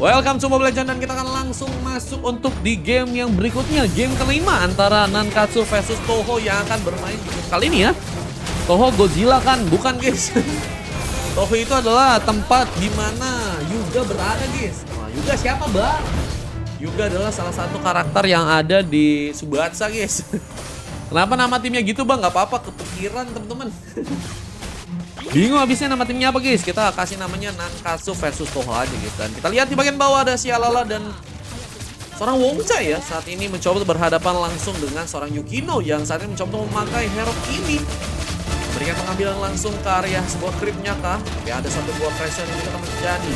Welcome to Mobile Legends dan kita akan langsung masuk untuk di game yang berikutnya. Game kelima antara Nankatsu versus Touhou yang akan bermain di game kali ini ya. Touhou Godzilla kan? Bukan guys. Touhou itu adalah tempat di mana Yuga berada guys. Wah, Yuga siapa bang? Yuga adalah salah satu karakter yang ada di Subatsa guys. Kenapa nama timnya gitu bang? Gak apa-apa, kepikiran teman-teman. Bingung habisnya nama timnya apa guys. Kita kasih namanya Nankatsu versus Touhou aja guys. Dan kita lihat di bagian bawah ada Sialala dan seorang Wongcha ya. Saat ini mencoba berhadapan langsung dengan seorang Yukino yang saat ini mencoba memakai hero ini. Memberikan pengambilan langsung ke area sebuah creepnya kah. Tapi ada satu buah pressure yang juga terjadi.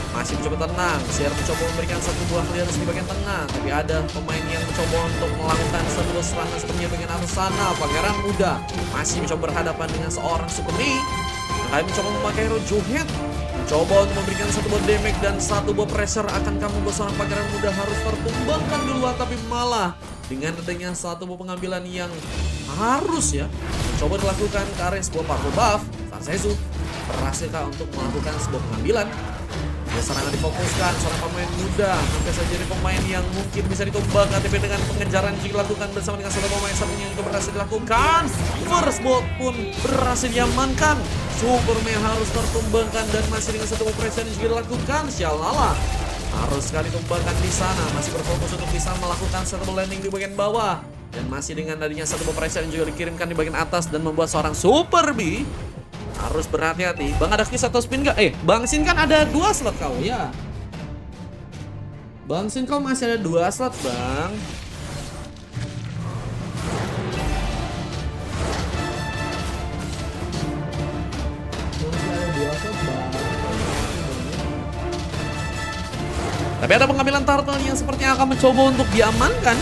Masih mencoba tenang. Siar mencoba memberikan satu buah clearance di bagian tengah. Tapi ada pemain yang mencoba untuk melakukan satu serangan sepertinya bagian atas sana. Pangeran Muda masih mencoba berhadapan dengan seorang Sukemi. Kalian mencoba memakai hero Johead, mencoba untuk memberikan satu buah damage dan satu buah pressure. Akan kamu buat seorang Pangeran Muda harus tertumbangkan duluan, tapi malah dengan adanya satu buah pengambilan yang harus ya mencoba dilakukan ke area sebuah power buff. Sansezu berhasilkah untuk melakukan sebuah pengambilan? Ya, serangan difokuskan seorang pemain muda, mungkin saja jadi pemain yang mungkin bisa ditumbangkan, tapi dengan pengejaran yang dilakukan bersama dengan satu pemain satunya yang juga berhasil dilakukan. First blood pun berhasil diamankan. Superman harus tertumbangkan dan masih dengan satu operasi yang juga dilakukan. Sialala harus sekali tumbangkan di sana, masih berfokus untuk bisa melakukan satu landing di bagian bawah dan masih dengan adanya satu operasi yang juga dikirimkan di bagian atas dan membuat seorang Super B harus berhati-hati. Bang, ada kiss atau spin gak? Bang Sin kan ada 2 slot kau ya. Bang Sin kau masih ada 2 slot bang. Masih ada 2 slot bang. Tapi ada pengambilan turtle yang sepertinya akan mencoba untuk diamankan.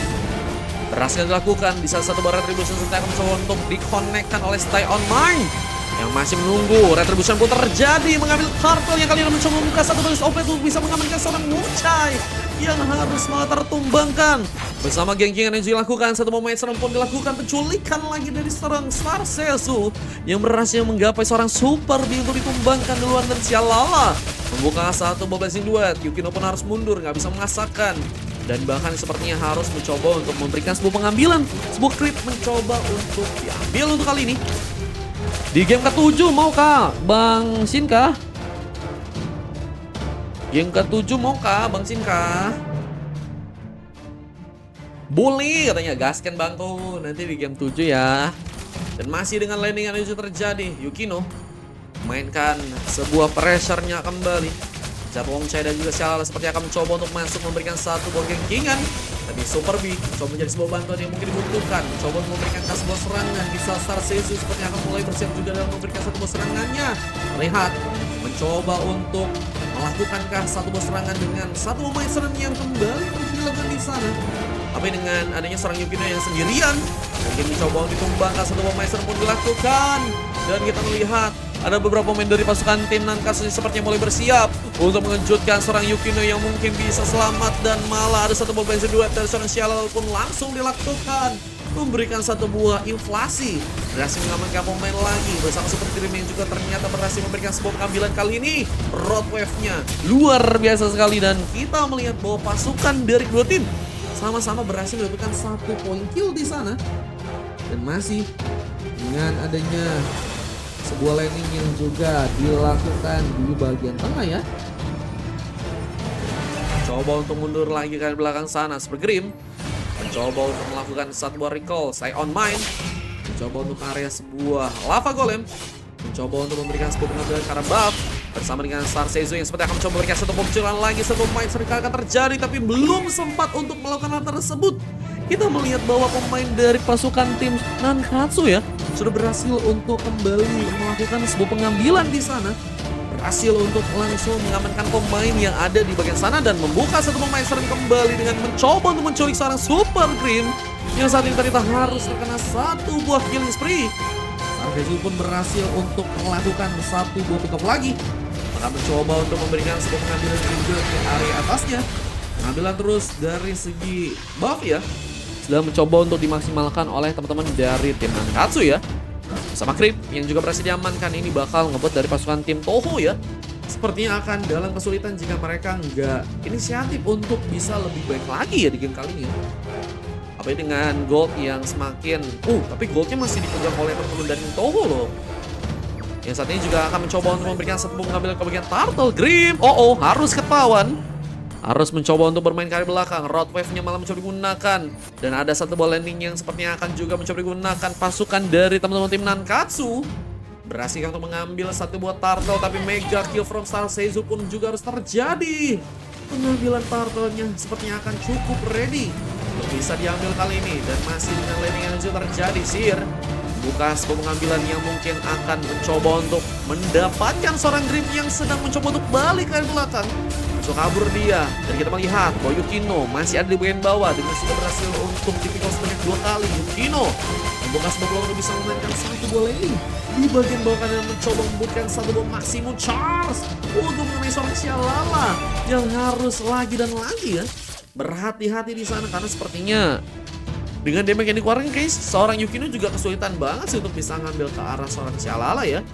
Berhasil dilakukan di salah satu bar retribution serta akan mencoba untuk dikonekkan oleh Stay On Mine yang masih menunggu. Retribution pun terjadi, mengambil turtle yang kali ini mencoba membuka satu baris OP untuk bisa mengamankan seorang Mucai yang harus malah tertumbangkan. Bersama geng-gengan yang dilakukan, satu pemain serem pun dilakukan penculikan lagi dari seorang Sansezu yang berhasil menggapai seorang Super B untuk ditumbangkan duluan dan Sialala membuka satu bablasing duet. Yukino pun harus mundur, nggak bisa mengasahkan. Dan bahkan sepertinya harus mencoba untuk memberikan sebuah pengambilan. Sebuah creep mencoba untuk diambil untuk kali ini. Di game ke-7 mau kah Bang Sin kah? Game ke-7 mau kah Bang Sin kah? Boleh katanya, gaskan Bang tuh nanti di game 7 ya. Dan masih dengan landing yang itu terjadi, Yukino mainkan sebuah pressure-nya kembali. Jatuh Wongcha dan juga Sialala seperti akan mencoba untuk masuk memberikan satu buah gengkingan. Tapi Super B mencoba menjadi sebuah bantuan yang mungkin dibutuhkan. Mencoba memberikan sebuah serangan. Bisa Sansezu seperti akan mulai bersiap juga dalam memberikan satu buah serangannya. Lihat, mencoba untuk melakukankah satu buah serangan dengan satu pemain serang yang kembali dilakukan di sana. Tapi dengan adanya seorang Yukino yang sendirian, mungkin mencoba untuk ditumbangkan satu pemain serang pun dilakukan. Dan kita melihat ada beberapa pemain dari pasukan tim Nankatsu sepertinya mulai bersiap untuk mengejutkan seorang Yukino yang mungkin bisa selamat. Dan malah ada satu pemain duet dari seorang Sialala pun langsung dilakukan, memberikan satu buah inflasi. Berhasil mengamankan pemain lagi bersama seperti Dream yang juga ternyata berhasil memberikan sebuah pengambilan kali ini. Road wave-nya luar biasa sekali dan kita melihat bahwa pasukan dari kedua tim sama-sama berhasil mendapatkan satu poin kill di sana. Dan masih dengan adanya sebuah landing yang juga dilakukan di bagian tengah ya. Coba untuk mundur lagi ke belakang sana. Supergrim mencoba untuk melakukan satu buah recall. Stay On Mine mencoba untuk area sebuah lava golem. Mencoba untuk memberikan sebuah pengambilan karena buff bersama dengan Sansezu yang seperti akan mencoba memberikan satu pemunculan lagi. Satu pemain sering akan terjadi tapi belum sempat untuk melakukan hal tersebut. Kita melihat bahwa pemain dari pasukan tim Nankatsu ya sudah berhasil untuk kembali melakukan sebuah pengambilan di sana. Berhasil untuk langsung mengamankan pemain yang ada di bagian sana dan membuka satu pemain sering kembali dengan mencoba untuk menculik seorang Super Cream yang saat ini ternyata harus terkena satu buah killing spree. Sansezu pun berhasil untuk melakukan satu buah pick up lagi. Maka mencoba untuk memberikan sebuah pengambilan juga ke area atasnya. Pengambilan terus dari segi buff ya. Sudah mencoba untuk dimaksimalkan oleh teman-teman dari tim Nankatsu ya. Sama Creep yang juga berhasil diamankan, ini bakal ngebuat dari pasukan tim Touhou ya sepertinya akan dalam kesulitan jika mereka nggak inisiatif untuk bisa lebih baik lagi ya di game kali ini. Tapi dengan gold yang semakin, tapi goldnya masih dipegang oleh teman-teman dari Toho loh. Yang saat ini juga akan mencoba untuk memberikan satu mengambil ke bagian Turtle Grim. Harus ketahuan. Harus mencoba untuk bermain kari belakang. Road Wave-nya malah mencoba digunakan. Dan ada satu ball landing yang sepertinya akan juga mencoba digunakan pasukan dari teman-teman tim Nankatsu. Berhasil untuk mengambil satu buah turtle, tapi mega kill from Star Seizu pun juga harus terjadi. Pengambilan turtle-nya sepertinya akan cukup ready untuk bisa diambil kali ini. Dan masih dengan landing yang juga terjadi. Sir buka sebuah pengambilan yang mungkin akan mencoba untuk mendapatkan seorang Grim yang sedang mencoba untuk balik ke belakang. So kabur dia, dan kita melihat bahwa Yukino masih ada di bagian bawah dengan sudah berhasil untuk dipikul sebanyak 2 kali. Yukino membuka sebuah peluang untuk bisa memainkan satu bola ini di bagian bawah kanan, mencoba memberikan satu bola maksimum charge untuk mengenai seorang Shalala yang harus lagi dan lagi ya berhati-hati di sana, karena sepertinya dengan damage yang dikeluarkan guys, seorang Yukino juga kesulitan banget sih untuk bisa ngambil ke arah seorang Shalala ya.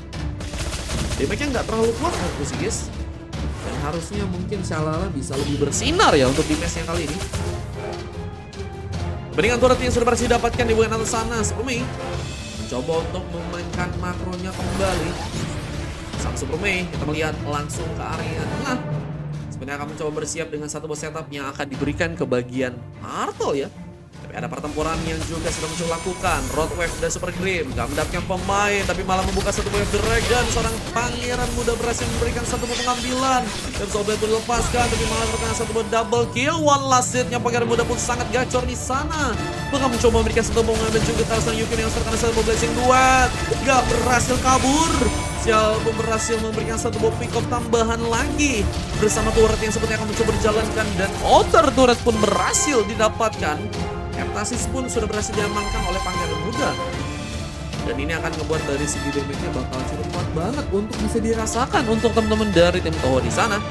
Damage-nya nggak terlalu kuat menurutku sih guys. Dan harusnya mungkin Shalala bisa lebih bersinar ya untuk di match yang kali ini. Bandingan turret yang sudah berhasil didapatkan di bagian atas sana, Supermei mencoba untuk memainkan makronya kembali. Sang Supermei kita melihat langsung ke area tengah. Sebenarnya akan mencoba bersiap dengan satu boss setup yang akan diberikan ke bagian Turtle ya. Tapi ada pertempuran yang juga sudah mencoba lakukan. Road Wave dan Super Grim gak mendapatkan pemain, tapi malah membuka satu wave Dragon. Seorang pangeran muda berhasil memberikan satu pengambilan. Dan Sobat pun dilepaskan, tapi malah terkena satu double kill. One last hit-nya pangeran muda pun sangat gacor di sana. Bahkan mencoba memberikan satu pengambilan juga ke arah Yukino yang terkena satu blessing duet. Gak berhasil kabur. Sial pun berhasil memberikan satu pick up tambahan lagi bersama turret yang sepertinya akan mencoba berjalankan, dan outer turret pun berhasil didapatkan. Heptasis pun sudah berhasil diamankan oleh pangeran muda. Dan ini akan ngebuat dari segi damage-nya bakal cukup kuat banget untuk bisa dirasakan untuk teman-teman dari tim Toho di sana.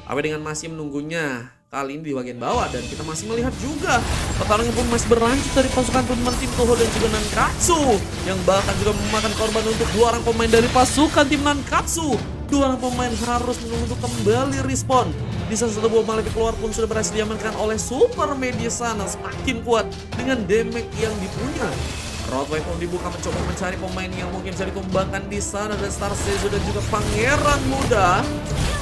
Tapi dengan masih menunggunya kali ini di bagian bawah, dan kita masih melihat juga pertarungan pun masih berlanjut dari pasukan teman tim Toho dan juga Nankatsu yang bahkan juga memakan korban untuk 2 orang pemain dari pasukan tim Nankatsu. 2 orang pemain harus menunggu untuk kembali respawn. Di salah satu buah Malefic keluar pun sudah berhasil diamankan oleh Supermei di sana, semakin kuat dengan damage yang dipunya. Roadway pun dibuka mencoba mencari pemain yang mungkin bisa dikembangkan di sana, dan Star Seizu dan juga pangeran muda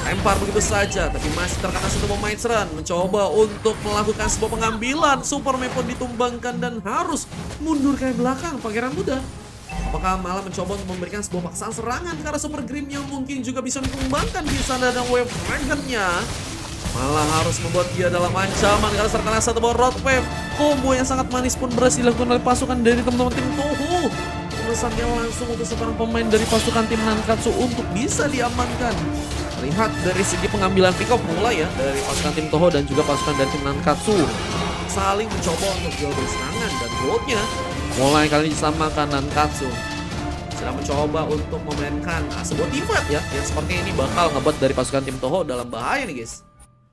lempar begitu saja, tapi masih terkena satu pemain seran. Mencoba untuk melakukan sebuah pengambilan, Supermei pun ditumbangkan dan harus mundur ke belakang pangeran muda. Apakah malah mencoba untuk memberikan sebuah paksaan serangan ke arah Super Grim yang mungkin juga bisa ditumbangkan di sana, dan Wave Dragon-nya malah harus membuat dia dalam ancaman karena terkena satu buah Road Wave. Combo yang sangat manis pun berhasil dilakukan oleh pasukan dari teman-teman tim Toho. Pemesannya langsung untuk seorang pemain dari pasukan tim Nankatsu untuk bisa diamankan. Lihat dari segi pengambilan pick up mulai ya dari pasukan tim Toho dan juga pasukan dari tim Nankatsu saling mencoba untuk jual berserangan, dan goldnya mulai kali ini disamakan. Nankatsu sedang mencoba untuk memainkan sebuah team fight ya, yang seperti ini bakal ngebuat dari pasukan tim Toho dalam bahaya nih guys.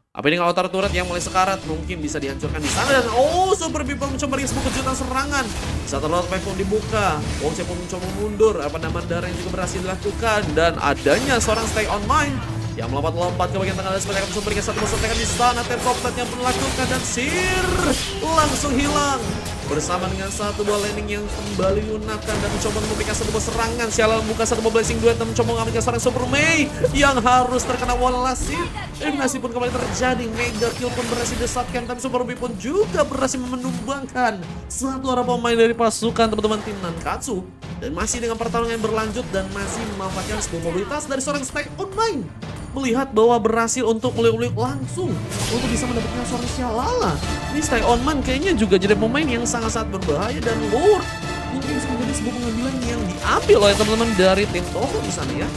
Apa dengan outer turret yang mulai sekarat mungkin bisa dihancurkan di sana, dan Super People mencoba beri sebuah kejutan serangan. Satu road wave pun dibuka, Wongse pun mencoba mundur. Apa nama darah yang juga berhasil dilakukan, dan adanya seorang Stay On Mine yang melompat-lompat ke bagian tengah dan sebenarnya akan memberikan satu serangan di sana. Terpoplet yang pun dilakukan, dan Sir langsung hilang bersama dengan satu buah landing yang kembali digunakan dan mencoba memberikan satu buah serangan. Shalala membuka satu buah blessing duet dan mencoba mengambil seorang Supermei yang harus terkena one last hit. Eliminasi pun kembali terjadi, mega kill pun berhasil disatkan, tapi Supermei pun juga berhasil menumbangkan satu orang pemain dari pasukan teman-teman tim Nankatsu. Dan masih dengan pertarungan yang berlanjut dan masih memanfaatkan sebuah mobilitas dari seorang Stay On Mine. Melihat bahwa berhasil untuk meliuk-liuk langsung untuk bisa mendapatkan seorang Shalala. Ini Stay On Man kayaknya juga jadi pemain yang sangat-sangat berbahaya, dan Lord mungkin bisa menjadi sebuah pengambilan yang diambil oleh teman-teman dari tim Toho di sana ya.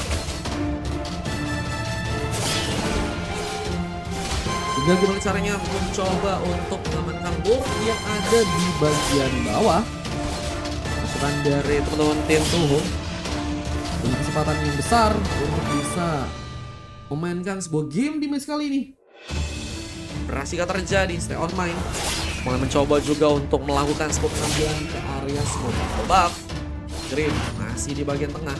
Tinggal gimana caranya mencoba untuk mengamankan Lord yang ada di bagian bawah pasukan dari teman-teman tim Toho, dengan kesempatan yang besar untuk bisa memainkan sebuah game di match kali ini. Berhasil terjadi, Stay On Mine malah mencoba juga untuk melakukan sebuah pengambilan ke area sebuah buff. Grim masih di bagian tengah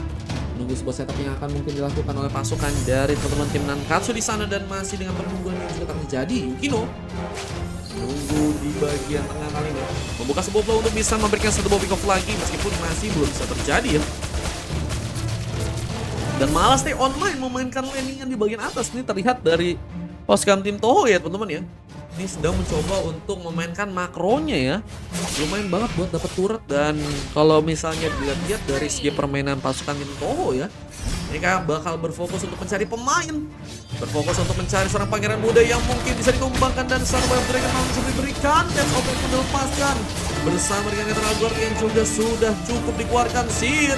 Menunggu sebuah setup yang akan mungkin dilakukan oleh pasukan dari teman-teman tim Nankatsu di sana, dan masih dengan penungguan yang juga terjadi. Yukino menunggu di bagian tengah kali ini, membuka sebuah flow untuk bisa memberikan satu pick off lagi, meskipun masih belum bisa terjadi ya. Dan malah stay online memainkan landingan di bagian atas. Ini terlihat dari pasukan tim Toho ya teman-teman ya. Ini sedang mencoba untuk memainkan makronya ya. Lumayan banget buat dapat turret, dan kalau misalnya dilihat dari segi permainan pasukan tim Toho ya, mereka bakal berfokus untuk mencari pemain, berfokus untuk mencari seorang pangeran muda yang mungkin bisa dikembangkan, dan Survival Dragon langsung diberikan dan open pun dilepaskan bersama dengan Eternal Guard yang juga sudah cukup dikeluarkan. Sir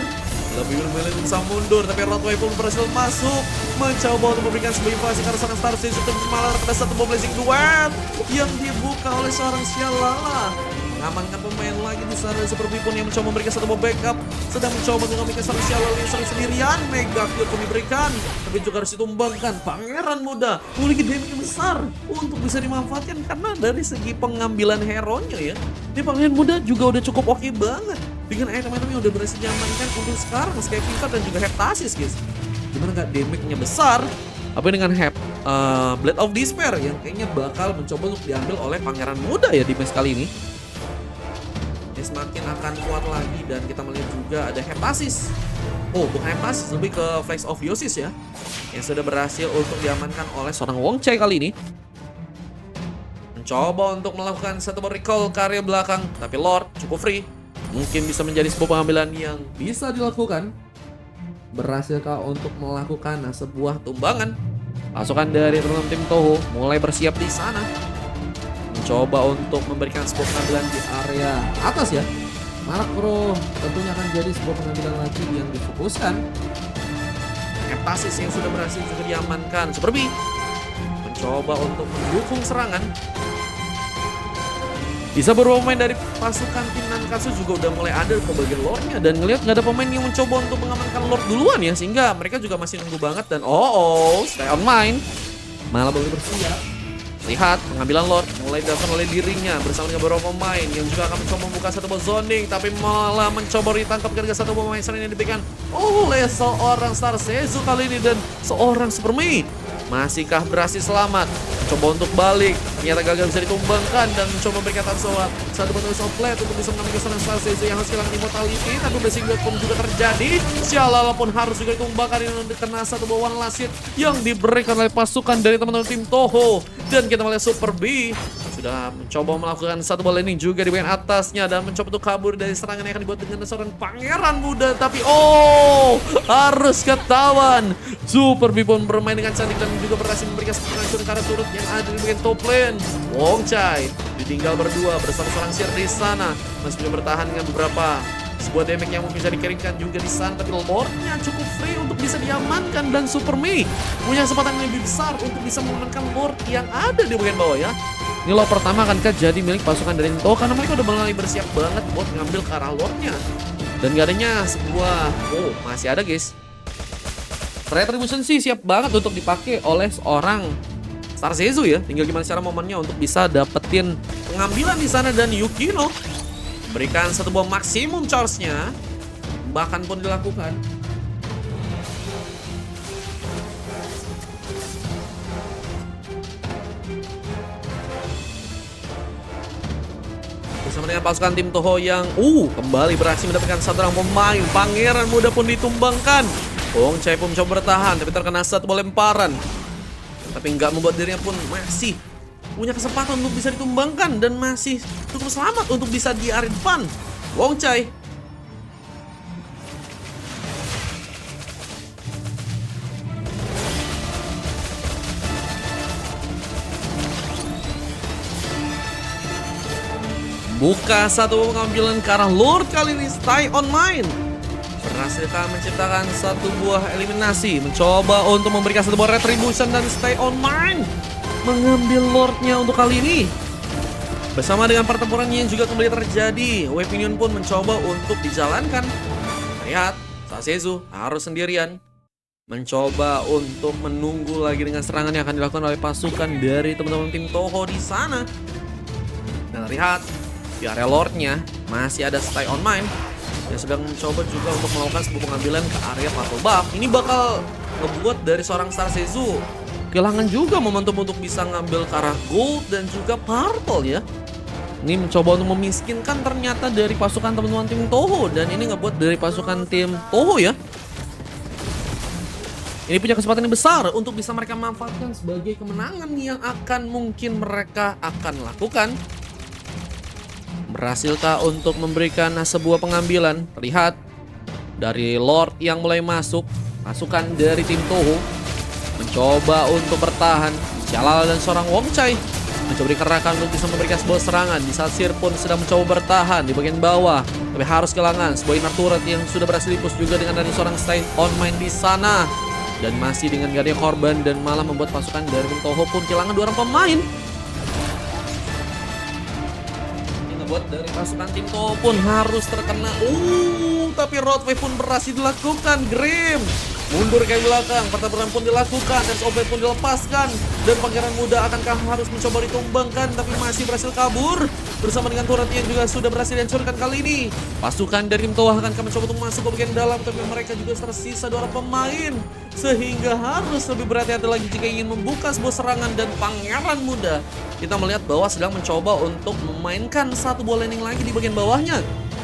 lebih memilih bisa mundur, tapi Roadway pun berhasil masuk, mencoba untuk memberikan sebuah invasi karena seorang Star Siege itu malah ada satu bom blazing duet yang dibuka oleh seorang Shalala. Mengamankan pemain lagi di sana, Super Pipon yang mencoba memberikan satu bom backup, sedang mencoba untuk memberikan seorang Shalala yang sering sendirian. Mega kill pun diberikan, tapi juga harus ditumbangkan. Pangeran muda memiliki damage yang besar untuk bisa dimanfaatkan karena dari segi pengambilan hero-nya ya, ini pangeran muda juga udah cukup oke banget dengan item-item yang udah berhasil diamankan untuk sekarang, Sky Pivot dan juga Heptasis guys. Dimana nggak damage-nya besar, tapi dengan Blade of Despair yang kayaknya bakal mencoba untuk diambil oleh pangeran muda ya di match kali ini. Ini semakin akan kuat lagi, dan kita melihat juga ada Heptasis. Oh, bukan Heptasis, lebih ke Flash of Yosis ya, yang sudah berhasil untuk diamankan oleh seorang Wong Chai kali ini. Mencoba untuk melakukan satu recall ke area belakang, tapi Lord cukup free. Mungkin bisa menjadi sebuah pengambilan yang bisa dilakukan. Berhasilkah untuk melakukan sebuah tumbangan? Pasukan dari teman-teman tim Toho mulai bersiap di sana, mencoba untuk memberikan sebuah pengambilan di area atas ya. Makro tentunya akan jadi sebuah pengambilan lagi yang difokuskan. Heptasis yang sudah berhasil juga diamankan. Super B mencoba untuk mendukung serangan. Bisa beberapa pemain dari pasukan tim Nankatsu juga udah mulai ada ke bagian Lordnya, dan ngelihat nggak ada pemain yang mencoba untuk mengamankan Lord duluan ya, sehingga mereka juga masih nunggu banget. Dan stay on mine malah boleh bersiap. Lihat pengambilan Lord mulai dilakukan oleh dirinya bersama dengan beberapa pemain yang juga akan mencoba membuka satu bom zoning, tapi malah mencoba ditangkap ketika satu pemain selain yang diberikan oleh seorang Star Seizu kali ini, dan seorang Super Mei. Masihkah berhasil selamat? Coba untuk balik, ternyata gagal bisa ditumbangkan, dan mencoba memberikan satu bentuk outlet untuk bisa mengambil seorang Star Seizu yang harus kehilangan immortality, tapi blessing dot pun juga terjadi. Shalala pun harus juga ditumbangkan dengan kena satu bawaan lasit yang diberikan oleh pasukan dari teman-teman tim Toho. Dan kita melihat Super B sudah mencoba melakukan satu bola ini juga di bagian atasnya, dan mencoba untuk kabur dari serangan yang akan dibuat dengan seorang pangeran muda, tapi harus ketahuan. Super B pun bermain dengan cantik dan juga berhasil memberikan serangan ke arah turut yang ada di bagian top lane. Wong Chai ditinggal berdua bersama seorang Sir di sana, masih bisa bertahan dengan beberapa sebuah damage yang bisa dikirimkan juga di sana, tapi Lordnya cukup free untuk bisa diamankan, dan Super Mei punya kesempatan yang lebih besar untuk bisa mengamankan Lord yang ada di bagian bawah ya. Ini Lord pertama kan jadi milik pasukan dari Toho karena mereka udah mulai bersiap banget buat ngambil ke arah Lordnya. Dan gak adanya sebuah masih ada guys. Retribution sih siap banget untuk dipakai oleh seorang Star Seizu ya. Tinggal gimana cara momennya untuk bisa dapetin pengambilan di sana, dan Yukino berikan satu bom maksimum charge-nya, bahkan pun dilakukan. Bersama dengan pasukan tim Toho yang kembali berhasil mendapatkan satu orang pemain. Pangeran muda pun ditumbangkan. Wong Chai pun mencoba bertahan, tapi terkena satu bola lemparan. Tapi nggak membuat dirinya pun masih punya kesempatan untuk bisa ditumbangkan, dan masih cukup selamat untuk bisa di area depan. Wong Chai buka satu pengambilan ke arah Lord kali ini. Stay on mine berhasilkan menciptakan satu buah eliminasi, mencoba untuk memberikan satu buah retribution, dan stay on mine mengambil Lordnya untuk kali ini. Bersama dengan pertempuran yang juga kembali terjadi, Webinion pun mencoba untuk dijalankan. Lihat, Star Seizu harus sendirian, mencoba untuk menunggu lagi dengan serangan yang akan dilakukan oleh pasukan dari teman-teman tim Toho di sana. Dan lihat, di area Lordnya masih ada stay on mine. yang sedang mencoba juga untuk melakukan sebuah pengambilan ke area Purple Buff. Ini bakal ngebuat dari seorang Star Sezu kehilangan juga momentum untuk bisa ngambil ke arah gold dan juga purple ya. Ini mencoba untuk memiskinkan ternyata dari pasukan teman-teman tim Toho, dan ini ngebuat dari pasukan tim Toho ya. Ini punya kesempatan yang besar untuk bisa mereka manfaatkan sebagai kemenangan yang akan mungkin mereka akan lakukan. Berhasilkah untuk memberikan sebuah pengambilan? Terlihat dari Lord yang mulai masuk. Pasukan dari tim Toho mencoba untuk bertahan. Jalal dan seorang Wong Chai mencoba dikerahkan untuk bisa memberikan sebuah serangan. Di saat Sir pun sedang mencoba bertahan di bagian bawah, tapi harus kehilangan sebuah inner turret yang sudah berhasil dipus juga dengan dari seorang Stay on Mine di sana. Dan masih dengan gak ada korban, dan malah membuat pasukan dari tim Toho pun kehilangan 2 orang pemain. Ini ngebuat dari pasukan tim Toho pun harus terkena. Tapi roadway pun berhasil dilakukan. Grim mundur ke belakang, pertempuran pun dilakukan, dan SOB pun dilepaskan. Dan Pangeran Muda akankah harus mencoba ditumbangkan, tapi masih berhasil kabur bersama dengan turret yang juga sudah berhasil dihancurkan kali ini. Pasukan dari tim Toho akan mencoba untuk masuk ke bagian dalam, tapi mereka juga tersisa 2 orang pemain, sehingga harus lebih berhati-hati lagi jika ingin membuka sebuah serangan. Dan Pangeran Muda kita melihat bahwa sedang mencoba untuk memainkan satu bola landing lagi di bagian bawahnya.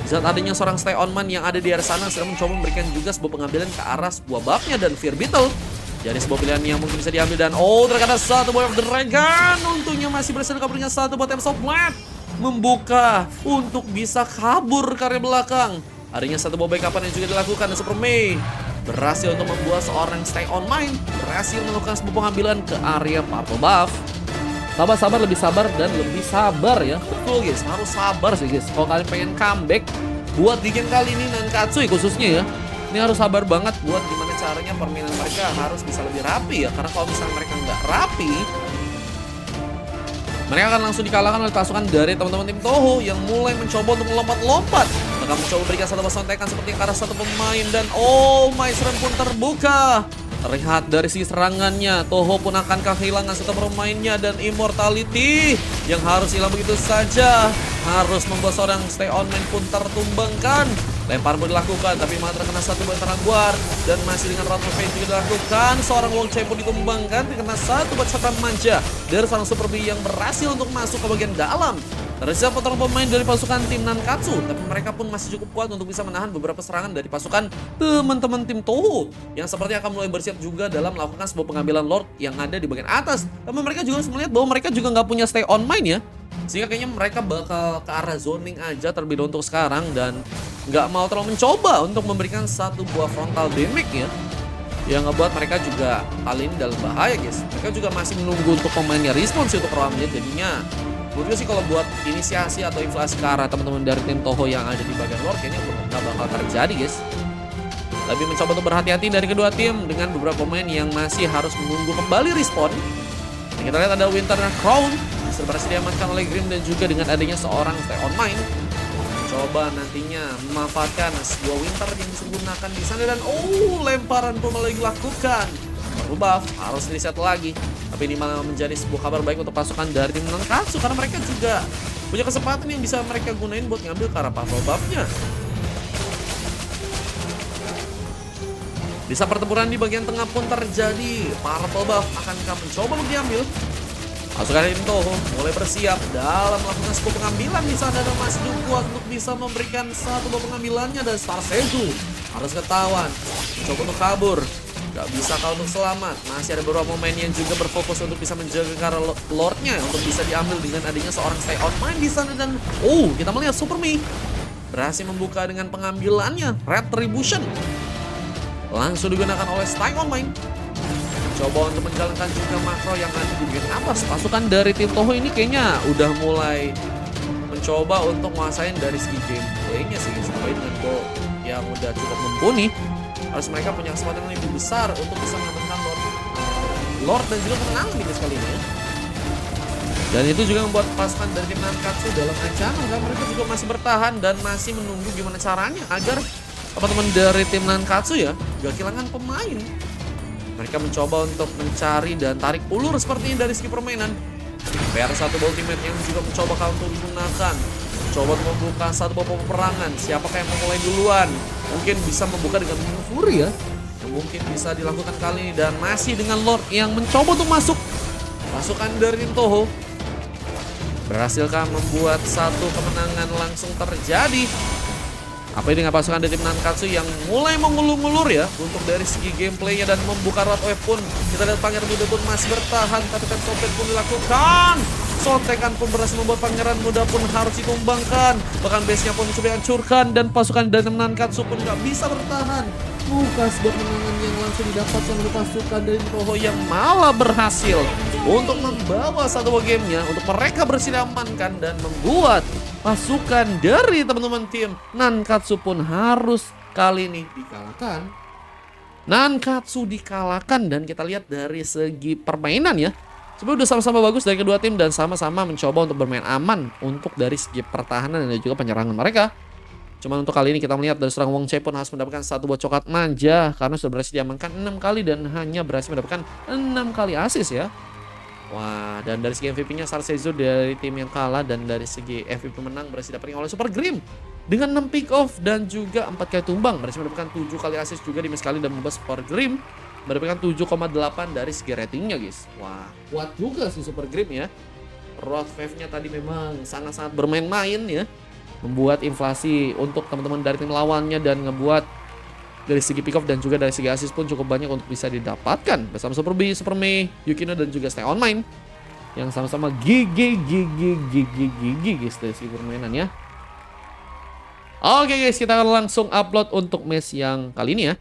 Saat adanya seorang Stay on Man yang ada di area sana sedang mencoba memberikan juga sebuah pengambilan ke arah sebuah buffnya dan Fear Beetle. Jadi sebuah pilihan yang mungkin bisa diambil, dan terkadang satu Boy of the Dragon. Untungnya masih berhasil kabur dengan satu buat Emerald Blade. Membuka untuk bisa kabur ke area belakang. Adanya satu buah backupan yang juga dilakukan, dan Super Mei berhasil untuk membuat seorang Stay on Mine berhasil melakukan sebuah pengambilan ke area Purple Buff. Sabar, lebih sabar dan lebih sabar ya. Betul guys, harus sabar sih guys. Kalau kalian pengen comeback buat di game kali ini, Nankatsu khususnya ya, ini harus sabar banget buat gimana caranya permainan mereka harus bisa lebih rapi ya. Karena kalau misalnya mereka nggak rapi, mereka akan langsung dikalahkan oleh pasukan dari teman-teman tim Toho yang mulai mencoba untuk melompat-lompat. Mereka mencoba berikan satu sontekan seperti ke arah satu pemain, dan Maestro pun terbuka. Terlihat dari sisi serangannya, Toho pun akan kehilangan satu pemainnya, dan Immortality yang harus hilang begitu saja. Harus membuat seorang Stay on Man pun tertumbangkan. Lempar pun dilakukan, tapi malah terkena satu buat serang guard. Dan masih dengan Round of Fate juga dilakukan. Seorang Wong Chai pun ditumbangkan, terkena satu buat cakram manja dari seorang Super B yang berhasil untuk masuk ke bagian dalam. Tersisa potong pemain dari pasukan tim Nankatsu, tapi mereka pun masih cukup kuat untuk bisa menahan beberapa serangan dari pasukan teman-teman tim Toho yang seperti akan mulai bersiap juga dalam melakukan sebuah pengambilan Lord yang ada di bagian atas. Tapi mereka juga harus melihat bahwa mereka juga nggak punya Stay on Mine ya, sehingga kayaknya mereka bakal ke arah zoning aja terlebih dahulu untuk sekarang, dan nggak mau terlalu mencoba untuk memberikan satu buah frontal damage ya, yang ngebuat mereka juga kali ini dalam bahaya guys. Mereka juga masih menunggu untuk pemainnya respons untuk roundnya. Jadinya menurut gue sih kalau buat inisiasi atau inflasi ke arah teman-teman dari tim Toho yang ada di bagian luar kayaknya nggak bakal terjadi guys. Lebih mencoba untuk berhati-hati dari kedua tim dengan beberapa pemain yang masih harus menunggu kembali respon. Dan kita lihat ada Winter Crown yang berhasil diamankan oleh Grim, dan juga dengan adanya seorang Stay on Mine coba nantinya memanfaatkan sebuah Winter yang bisa digunakan di sana, dan lemparan pun malah dilakukan. Buff harus reset lagi, tapi ini malah menjadi sebuah kabar baik untuk pasukan dari tim Nankatsu, karena mereka juga punya kesempatan yang bisa mereka gunain buat ngambil ke arah Purple Buff-nya. Bisa pertempuran di bagian tengah pun terjadi. Purple Buff akankah mencoba untuk diambil? Pasukan tim Toho mulai bersiap dalam melakukan sebuah pengambilan di sana, dan masih cukup kuat untuk bisa memberikan satu buah pengambilannya. Dan Star Sezu harus ketahuan coba untuk kabur. Gak bisa kalau untuk selamat. Masih ada beberapa pemain yang juga berfokus untuk bisa menjaga karena Lordnya untuk bisa diambil dengan adanya seorang Stay on Mine di sana. Dan kita melihat Super Mei berhasil membuka dengan pengambilannya Retribution. Langsung digunakan oleh Stay on Mine. Coba untuk menjalankan juga makro yang ada di bagian atas. Pasukan dari tim Toho ini kayaknya udah mulai mencoba untuk menguasain dari segi gameplaynya sih, sampai dengan goal yang udah cukup mumpuni. Harus mereka punya kesempatan yang lebih besar untuk bisa mengamankan Lord dan juga kemenangan di kali ini. Dan itu juga membuat pasukan dari tim Nankatsu dalam ancaman, karena mereka juga masih bertahan dan masih menunggu gimana caranya agar teman-teman dari tim Nankatsu ya gak kehilangan pemain. Mereka mencoba untuk mencari dan tarik ulur sepertinya dari segi permainan. PR1 ultimate yang juga mencoba untuk digunakan. Coba membuka satu babak peperangan. Siapakah yang memulai duluan? Mungkin bisa membuka dengan Fury ya. Yang mungkin bisa dilakukan kali ini. Dan masih dengan Lord yang mencoba untuk masuk. Pasukan dari tim Toho. Berhasilkah membuat satu kemenangan langsung terjadi? Apa ini dengan pasukan dari tim Nankatsu yang mulai mengulur-ngulur ya untuk dari segi gameplaynya dan membuka road wave pun. Kita lihat Pangeran Muda pun masih bertahan, tapi kan sotek pun dilakukan. Sotekan pun berhasil membuat Pangeran Muda pun harus ditumbangkan. Bahkan base-nya pun coba hancurkan dan pasukan dari tim Nankatsu pun gak bisa bertahan. Bukan sebuah kemenangan yang langsung didapatkan oleh pasukan dari Toho yang malah berhasil untuk membawa satu gamenya untuk mereka berhasil diamankan dan membuat pasukan dari teman-teman tim Nankatsu pun harus kali ini dikalahkan. Nankatsu dikalahkan dan kita lihat dari segi permainan ya. Sebenarnya udah sama-sama bagus dari kedua tim dan sama-sama mencoba untuk bermain aman untuk dari segi pertahanan dan juga penyerangan mereka. Cuman untuk kali ini kita melihat dari seorang Wong Chai pun harus mendapatkan satu buah coklat manja karena sudah berhasil diamankan 6 kali dan hanya berhasil mendapatkan 6 kali assist ya. Wah, dan dari segi MVP-nya Sarsezo dari tim yang kalah dan dari segi MVP menang berhasil dapetin oleh Super Grim dengan 6 pick off dan juga 4 kali tumbang, berhasil mendapatkan 7 kali assist juga di match kali dan membuat Super Grim mendapatkan 7,8 dari segi ratingnya guys. Wah, kuat juga sih Super Grim ya. Road wave-nya tadi memang sangat-sangat bermain-main ya. Membuat inflasi untuk teman-teman dari tim lawannya dan ngebuat dari segi pick off dan juga dari segi assist pun cukup banyak untuk bisa didapatkan bersama Super B, Super Mei, Yukino dan juga Stay On Mine yang sama-sama gigi guys dari segi permainannya. Oke guys, kita akan langsung upload untuk match yang kali ini ya.